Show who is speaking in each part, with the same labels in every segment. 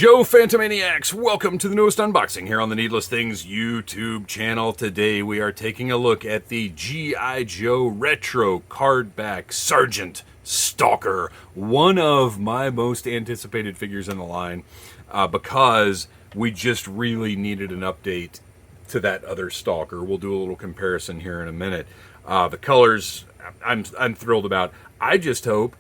Speaker 1: Joe Phantomaniacs, welcome to the newest unboxing here on the Needless Things YouTube channel. Today we are taking a look at the G.I. Joe Retro Cardback Sgt. Stalker, one of my most anticipated figures in the line, because we just really needed an update to that other Stalker. We'll do a little comparison here in a minute. The colors, I'm thrilled about. I just hope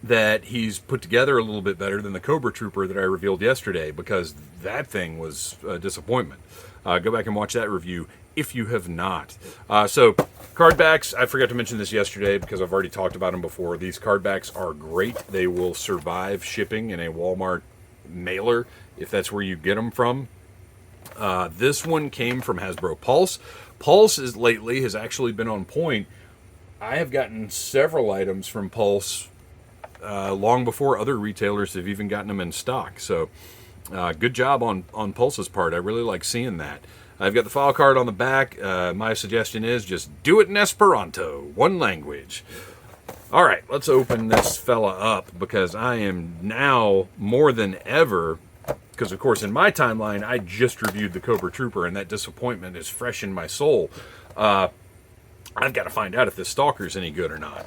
Speaker 1: that he's put together a little bit better than the Cobra Trooper that I revealed yesterday, because that thing was a disappointment. Go back and watch that review if you have not. So, cardbacks, I forgot to mention this yesterday because I've already talked about them before. These cardbacks are great. They will survive shipping in a Walmart mailer if that's where you get them from. This one came from Hasbro Pulse. Pulse lately has actually been on point. I have gotten several items from Pulse long before other retailers have even gotten them in stock. So good job on Pulse's part. I really like seeing that. I've got the file card on the back. My suggestion is just do it in Esperanto, one language. All right, let's open this fella up, because I am now more than ever, because of course in my timeline I just reviewed the Cobra Trooper and that disappointment is fresh in my soul. I've got to find out if this Stalker's any good or not.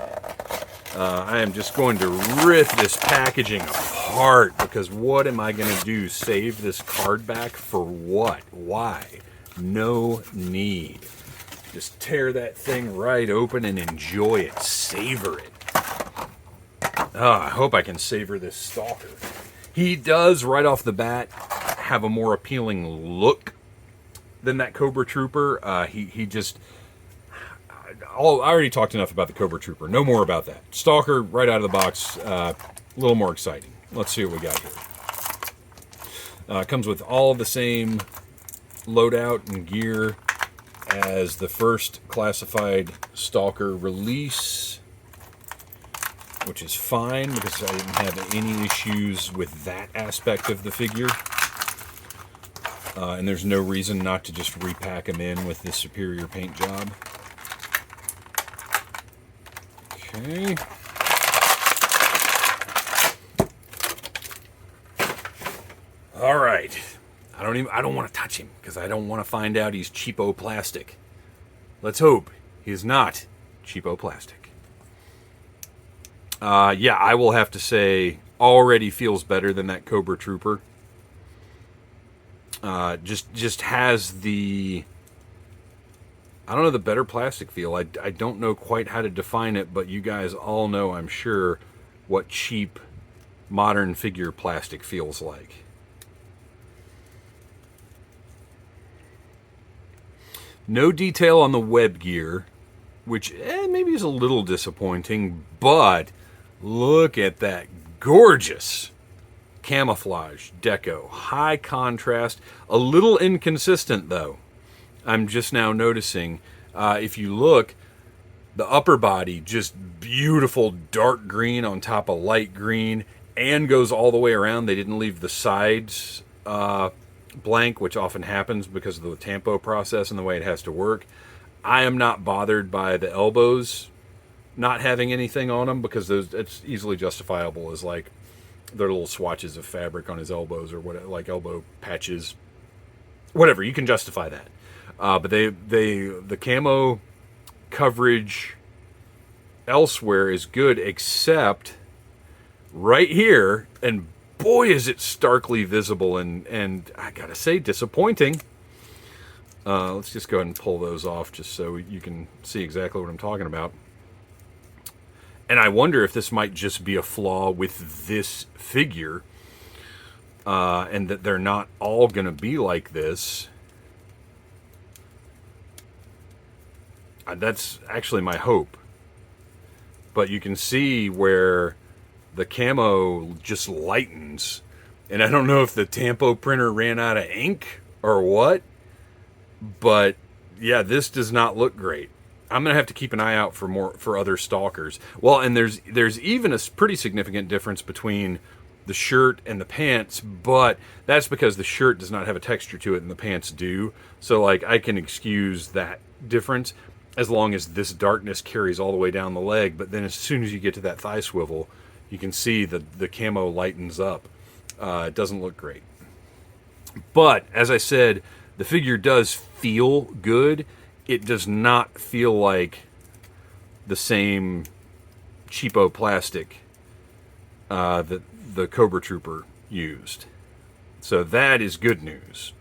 Speaker 1: I am just going to rip this packaging apart, because what am I going to do? Save this card back for what? Why? No need. Just tear that thing right open and enjoy it. Savor it. I hope I can savor this Stalker. He does, right off the bat, have a more appealing look than that Cobra Trooper. He just... I already talked enough about the Cobra Trooper. No more about that. Stalker, right out of the box, a little more exciting. Let's see what we got here. Comes with all the same loadout and gear as the first classified Stalker release, which is fine because I didn't have any issues with that aspect of the figure. And there's no reason not to just repack him in with this superior paint job. Okay. All right. I don't want to touch him because I don't want to find out he's cheapo plastic. Let's hope he's not cheapo plastic. Yeah, I will have to say already feels better than that Cobra Trooper. Just has the, I don't know, the better plastic feel. I don't know quite how to define it, but you guys all know, I'm sure, what cheap modern figure plastic feels like. No detail on the web gear, which maybe is a little disappointing, but look at that gorgeous camouflage deco. High contrast, a little inconsistent though. I'm just now noticing, if you look, the upper body, just beautiful dark green on top of light green, and goes all the way around. They didn't leave the sides blank, which often happens because of the tampo process and the way it has to work. I am not bothered by the elbows not having anything on them, because it's easily justifiable as like their little swatches of fabric on his elbows, or what, like elbow patches, whatever. You can justify that. But the camo coverage elsewhere is good, except right here, and boy is it starkly visible, and I gotta say, disappointing. Let's just go ahead and pull those off just so you can see exactly what I'm talking about. And I wonder if this might just be a flaw with this figure, and that they're not all gonna be like this. That's actually my hope. But you can see where the camo just lightens. And I don't know if the tampo printer ran out of ink or what. But yeah, this does not look great. I'm going to have to keep an eye out for other Stalkers. Well, and there's even a pretty significant difference between the shirt and the pants, but that's because the shirt does not have a texture to it and the pants do. So like, I can excuse that difference as long as this darkness carries all the way down the leg. But then as soon as you get to that thigh swivel, you can see that the camo lightens up. It doesn't look great. But, as I said, the figure does feel good. It does not feel like the same cheapo plastic that the Cobra Trooper used. So that is good news.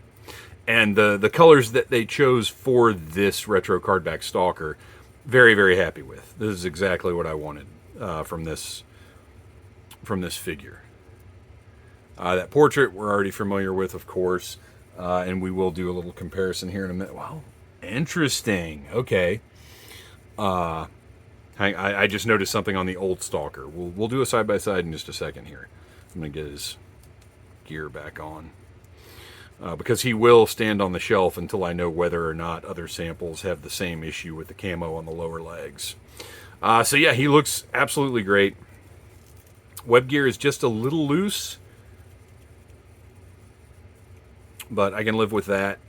Speaker 1: And the colors that they chose for this retro cardback Stalker, very, very happy with. This is exactly what I wanted from this figure. That portrait we're already familiar with, of course, and we will do a little comparison here in a minute. Wow, interesting. Okay. I just noticed something on the old Stalker. We'll do a side-by-side in just a second here. I'm going to get his gear back on. Because he will stand on the shelf until I know whether or not other samples have the same issue with the camo on the lower legs. So yeah, he looks absolutely great. Web gear is just a little loose, but I can live with that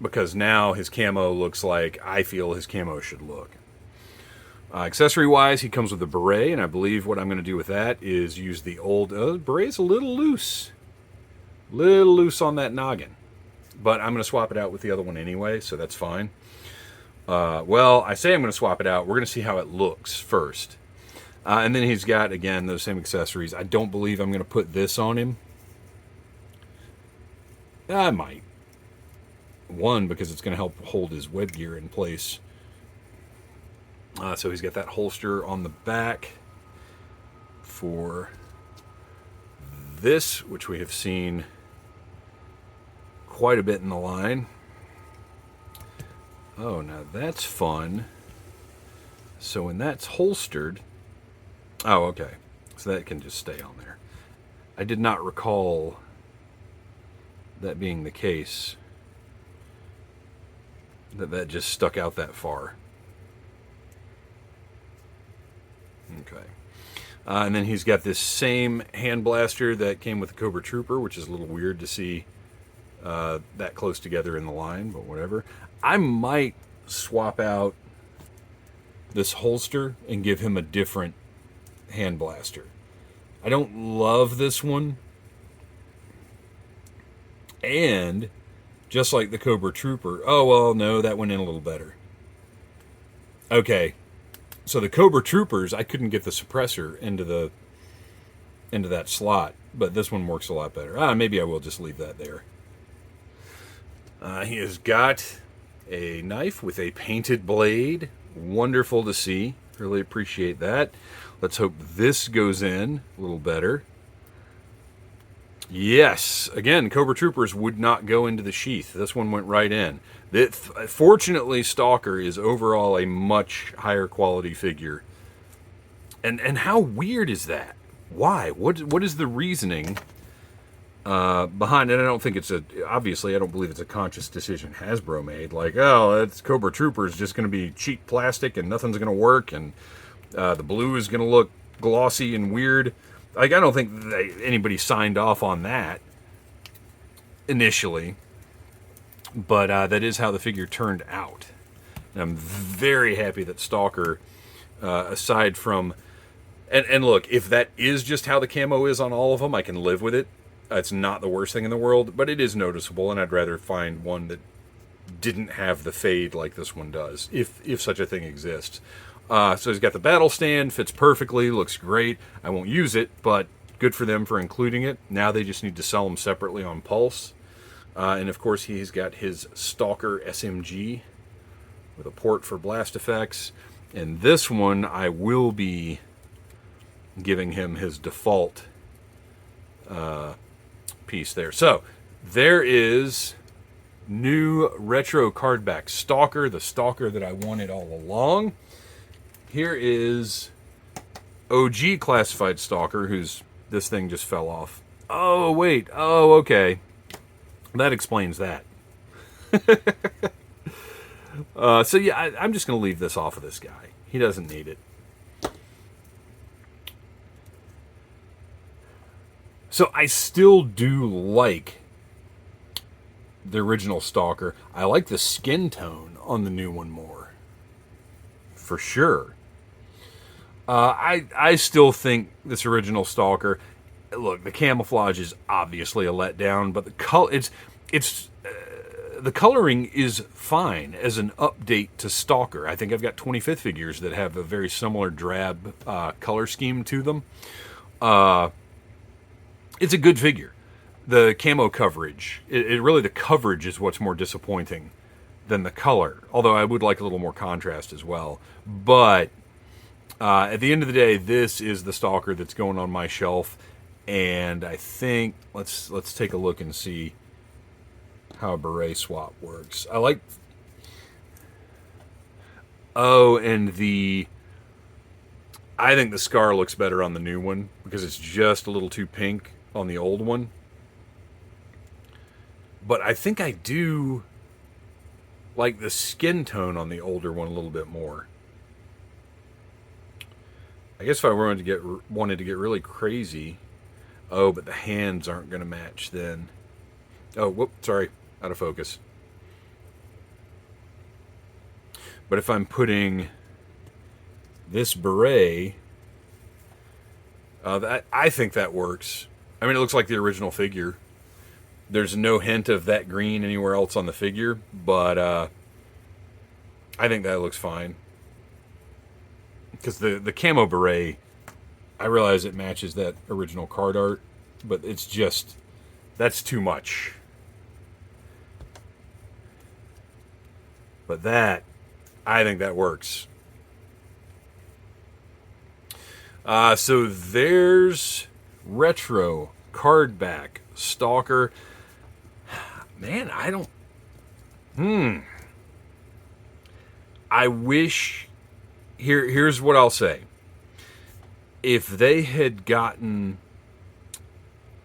Speaker 1: because now his camo looks like I feel his camo should look. Accessory-wise, he comes with a beret, and I believe what I'm going to do with that is use the old... beret's a little loose. Little loose on that noggin. But I'm going to swap it out with the other one anyway, so that's fine. Well, I say I'm going to swap it out. We're going to see how it looks first. And then he's got, again, those same accessories. I don't believe I'm going to put this on him. I might. One, because it's going to help hold his web gear in place. So he's got that holster on the back for this, which we have seen quite a bit in the line. Oh, now that's fun. So when that's holstered... Oh, okay. So that can just stay on there. I did not recall that being the case. That just stuck out that far. Okay. And then he's got this same hand blaster that came with the Cobra Trooper, which is a little weird to see that close together in the line, but whatever. I might swap out this holster and give him a different hand blaster. I don't love this one. And just like the Cobra Trooper... Oh, well, no, that went in a little better. Okay. So the Cobra Troopers, I couldn't get the suppressor into that slot, but this one works a lot better. Maybe I will just leave that there. He has got a knife with a painted blade. Wonderful to see. Really appreciate that. Let's hope this goes in a little better. Yes. Again, Cobra Troopers would not go into the sheath. This one went right in. Fortunately, Stalker is overall a much higher quality figure. And how weird is that? Why? What is the reasoning behind it? I don't think obviously I don't believe it's a conscious decision Hasbro made. Like, oh, it's Cobra Troopers just going to be cheap plastic and nothing's going to work, and the blue is going to look glossy and weird. Like, I don't think anybody signed off on that initially. But that is how the figure turned out. And I'm very happy that Stalker, aside from... And look, if that is just how the camo is on all of them, I can live with it. It's not the worst thing in the world, but it is noticeable, and I'd rather find one that didn't have the fade like this one does, if such a thing exists. So he's got the battle stand, fits perfectly, looks great. I won't use it, but good for them for including it. Now they just need to sell them separately on Pulse. And of course he's got his Stalker SMG with a port for blast effects. And this one I will be giving him his default piece there. So there is new retro cardback Stalker, the Stalker that I wanted all along. Here is OG classified Stalker, this thing just fell off. Oh, wait. Oh, okay. That explains that. So yeah, I'm just going to leave this off of this guy. He doesn't need it. So I still do like the original Stalker. I like the skin tone on the new one more. For sure. I still think this original Stalker... Look, the camouflage is obviously a letdown, but the color... it's the coloring is fine as an update to Stalker. I think I've got 25th figures that have a very similar drab color scheme to them. It's a good figure. The camo coverage, it really, the coverage is what's more disappointing than the color. Although I would like a little more contrast as well. But at the end of the day, this is the Stalker that's going on my shelf. And I think, let's take a look and see how a beret swap works. I like... Oh, and I think the scar looks better on the new one because it's just a little too pink on the old one. But I think I do like the skin tone on the older one a little bit more. I guess if I wanted to get really crazy... Oh, but the hands aren't going to match then. Oh, whoop, sorry. Out of focus. But if I'm putting this beret, I think that works. I mean, it looks like the original figure. There's no hint of that green anywhere else on the figure, but I think that looks fine. Because the camo beret, I realize it matches that original card art, but it's just, that's too much. But that, I think that works. So there's Retro Cardback Stalker. Man, I don't... I wish... Here's what I'll say. If they had gotten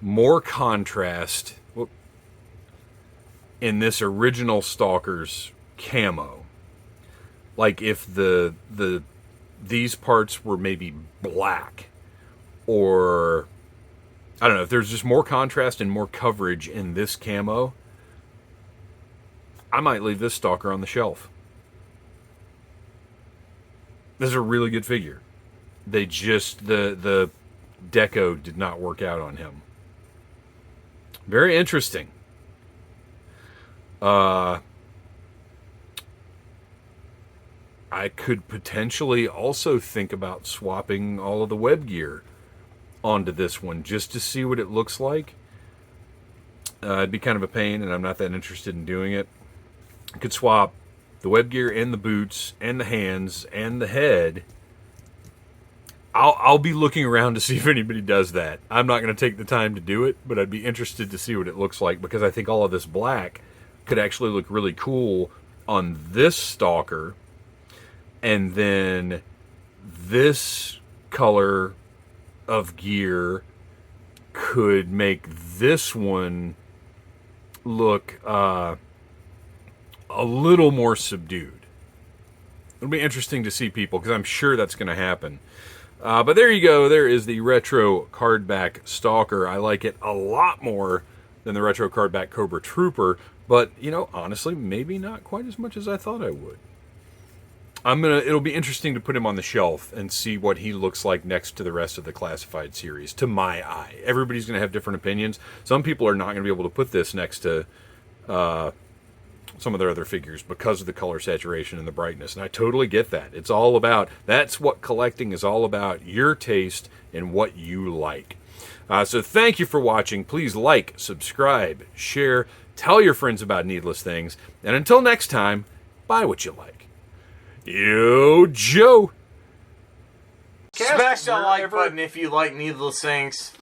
Speaker 1: more contrast in this original Stalker's camo, like if these parts were maybe black, or I don't know, if there's just more contrast and more coverage in this camo, I might leave this Stalker on the shelf. This is a really good figure. They just, the deco did not work out on him. Very interesting. I could potentially also think about swapping all of the web gear onto this one just to see what it looks like. It'd be kind of a pain, and I'm not that interested in doing it. I could swap the web gear and the boots and the hands and the head. I'll be looking around to see if anybody does that. I'm not going to take the time to do it, but I'd be interested to see what it looks like, because I think all of this black could actually look really cool on this Stalker. And then this color of gear could make this one look a little more subdued. It'll be interesting to see, people, because I'm sure that's going to happen. But there you go. There is the Retro Cardback Stalker. I like it a lot more than the Retro Cardback Cobra Trooper. But, you know, honestly, maybe not quite as much as I thought I would. It'll be interesting to put him on the shelf and see what he looks like next to the rest of the Classified series, to my eye. Everybody's going to have different opinions. Some people are not going to be able to put this next to some of their other figures because of the color saturation and the brightness, and I totally get that. It's all about, that's what collecting is all about, your taste and what you like. So thank you for watching. Please like, subscribe, share, tell your friends about Needless Things, and until next time, buy what you like. Yo, Joe!
Speaker 2: Smash that like button if you like Needless Things.